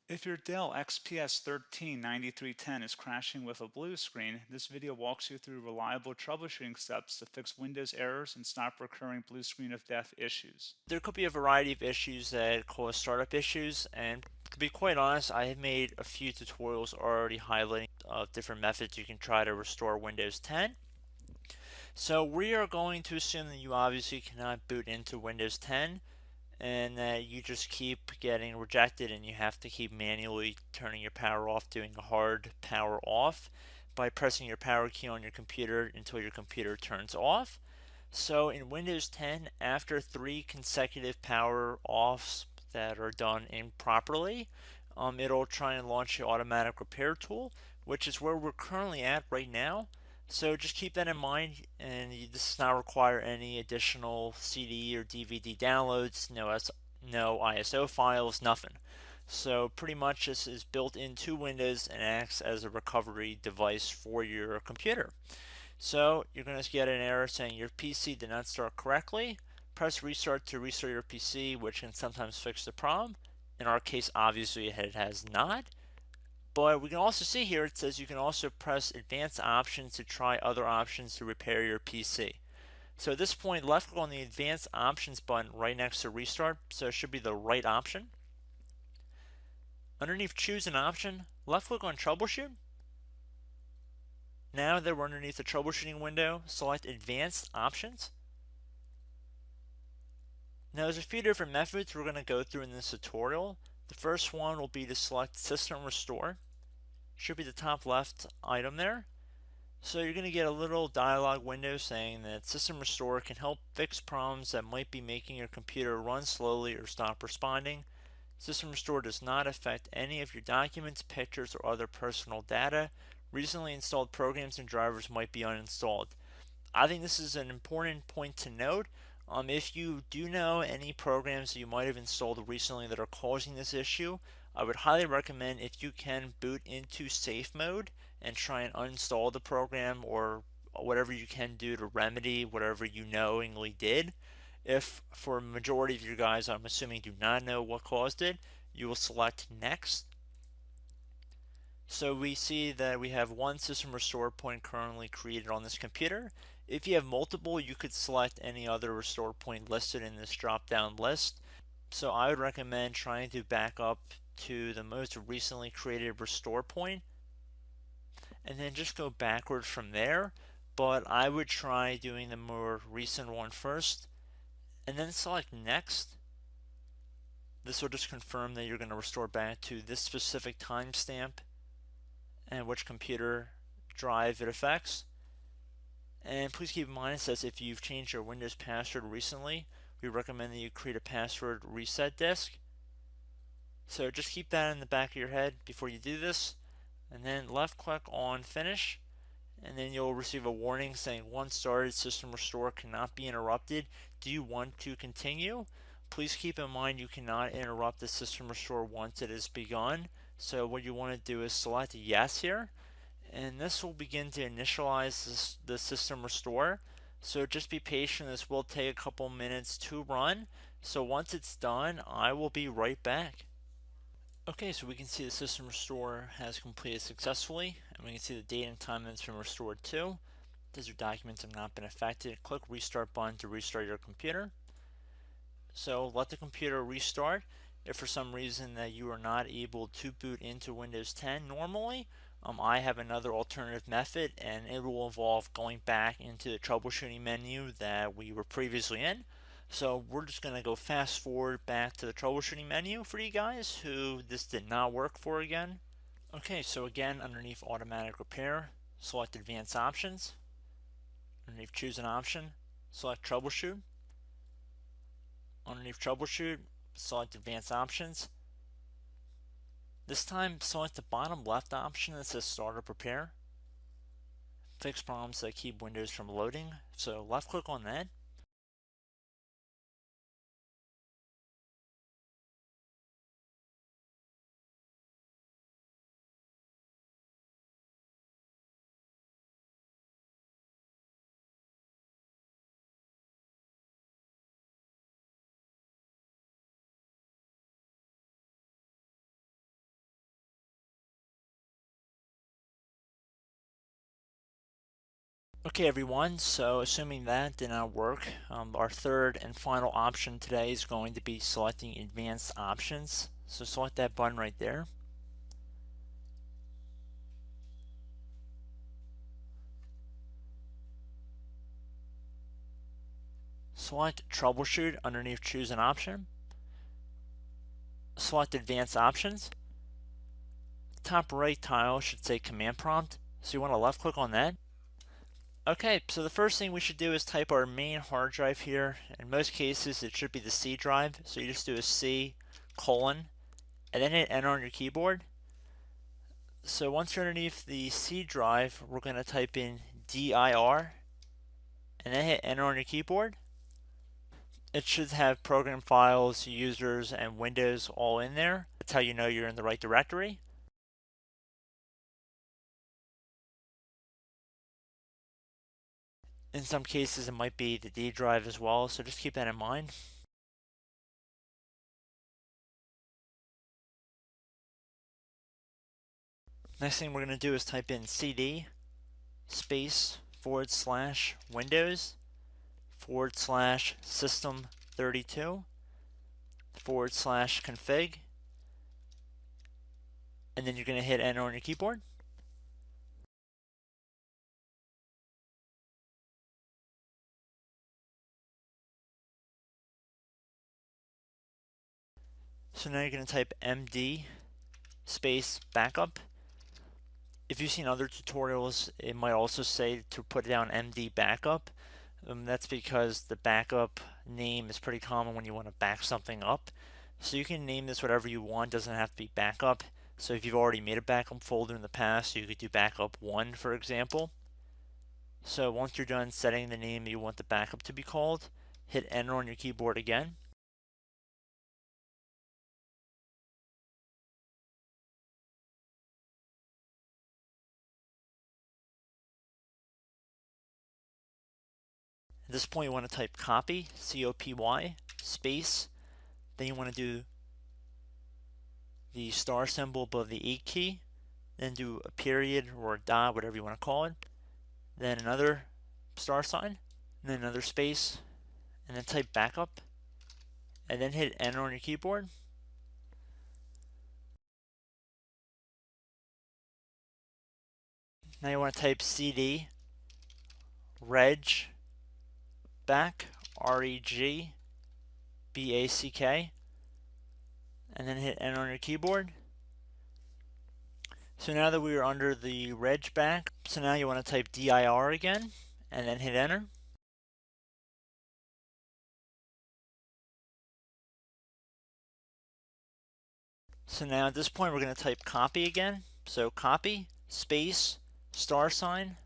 If your Dell XPS 139310 is crashing with a blue screen, this video walks you through reliable troubleshooting steps to fix Windows errors and stop recurring blue screen of death issues. There could be a variety of issues that cause startup issues, and to be quite honest, I have made a few tutorials already highlighting different methods you can try to restore Windows 10. So we are going to assume that you obviously cannot boot into Windows 10 and that you just keep getting rejected and you have to keep manually turning your power off, doing a hard power off by pressing your power key on your computer until your computer turns off. So in Windows 10, after 3 consecutive power offs that are done improperly, it'll try and launch the automatic repair tool, which is where we're currently at right now. So just keep that in mind, and this does not require any additional CD or DVD downloads, no ISO files, nothing. So pretty much this is built into Windows and acts as a recovery device for your computer. So you're going to get an error saying your PC did not start correctly. Press restart to restart your PC, which can sometimes fix the problem. In our case, obviously it has not. But we can also see here it says you can also press advanced options to try other options to repair your PC. So at this point, left click on the advanced options button right next to restart, so it should be the right option. Underneath choose an option, left click on troubleshoot. Now that we're underneath the troubleshooting window, select advanced options. Now there's a few different methods we're going to go through in this tutorial. The first one will be to select System Restore. Should be the top left item there. So you're going to get a little dialog window saying that System Restore can help fix problems that might be making your computer run slowly or stop responding. System Restore does not affect any of your documents, pictures, or other personal data. Recently installed programs and drivers might be uninstalled. I think this is an important point to note. If you do know any programs that you might have installed recently that are causing this issue, I would highly recommend if you can boot into safe mode and try and uninstall the program or whatever you can do to remedy whatever you knowingly did. If for a majority of you guys, I'm assuming do not know what caused it, you will select next. So we see that we have one system restore point currently created on this computer. If you have multiple, you could select any other restore point listed in this drop down list. So I would recommend trying to back up to the most recently created restore point and then just go backwards from there. But I would try doing the more recent one first and then select next. This will just confirm that you're going to restore back to this specific timestamp and which computer drive it affects. And please keep in mind it says if you've changed your Windows password recently, we recommend that you create a password reset disk. So just keep that in the back of your head before you do this, and then left click on finish, and then you'll receive a warning saying once started, system restore cannot be interrupted. Do you want to continue? Please keep in mind you cannot interrupt the system restore once it has begun. So what you want to do is select yes here, and this will begin to initialize the system restore. So just be patient, this will take a couple minutes to run. So once it's done, I will be right back. Okay, so we can see the system restore has completed successfully, and we can see the date and time that it's been restored to. These documents have not been affected. Click restart button to restart your computer. So let the computer restart. If for some reason that you are not able to boot into Windows 10 normally, I have another alternative method, and it will involve going back into the troubleshooting menu that we were previously in. So we're just going to go fast forward back to the troubleshooting menu for you guys who this did not work for again. Okay, so again, underneath automatic repair, select advanced options. Underneath choose an option, select troubleshoot. Underneath troubleshoot, select advanced options. This time, select the bottom left option that says startup repair. Fix problems that keep Windows from loading. So left click on that. Okay everyone, so assuming that did not work, our third and final option today is going to be selecting advanced options. So select that button right there. Select troubleshoot underneath choose an option. Select advanced options. Top right tile should say command prompt, so you want to left click on that. Okay, so the first thing we should do is type our main hard drive here. In most cases it should be the C drive, so you just do a C colon and then hit enter on your keyboard. So once you're underneath the C drive, we're going to type in dir and then hit enter on your keyboard. It should have program files, users, and Windows all in there. That's how you know you're in the right directory. In some cases, it might be the D drive as well, so just keep that in mind. Next thing we're going to do is type in cd space / Windows / system 32 / config, and then you're going to hit enter on your keyboard. So now you're going to type md space backup. If you've seen other tutorials, it might also say to put down md backup. That's because the backup name is pretty common when you want to back something up. So you can name this whatever you want, doesn't have to be backup. So if you've already made a backup folder in the past, you could do backup 1, for example. So once you're done setting the name you want the backup to be called, hit enter on your keyboard again. At this point you want to type copy, C-O-P-Y, space, then you want to do the star symbol above the 8 key, then do a period or a dot, whatever you want to call it, then another star sign, and then another space, and then type backup, and then hit enter on your keyboard. Now you want to type cd reg back, REG BACK, and then hit enter on your keyboard. So now that we are under the reg back, so now you want to type dir again, and then hit enter. So now at this point we're going to type copy again. So copy, space, star sign,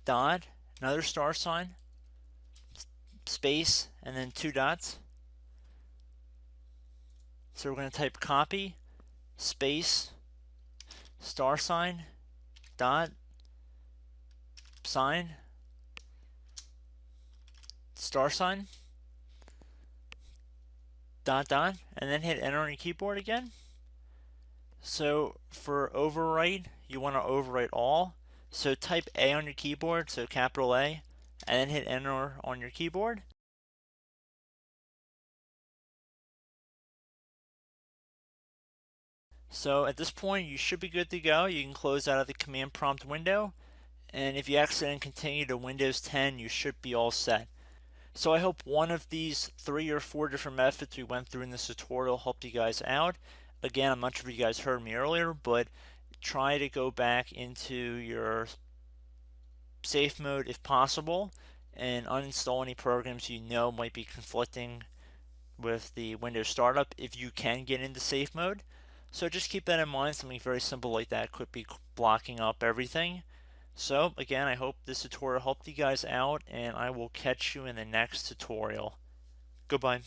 dot, another star sign, space, and then 2 dots. So we're going to type copy, space, star sign, dot, sign, star sign, dot, dot, and then hit enter on your keyboard again. So for overwrite, you want to overwrite all. So type A on your keyboard, so capital A, and then hit enter on your keyboard. So at this point, you should be good to go. You can close out of the command prompt window, and if you accidentally continue to Windows 10, you should be all set. So I hope one of these 3 or 4 different methods we went through in this tutorial helped you guys out. Again, I'm not sure if you guys heard me earlier, but try to go back into your safe mode if possible and uninstall any programs you know might be conflicting with the Windows startup if you can get into safe mode. So just keep that in mind. Something very simple like that could be blocking up everything. So again, I hope this tutorial helped you guys out, and I will catch you in the next tutorial. Goodbye.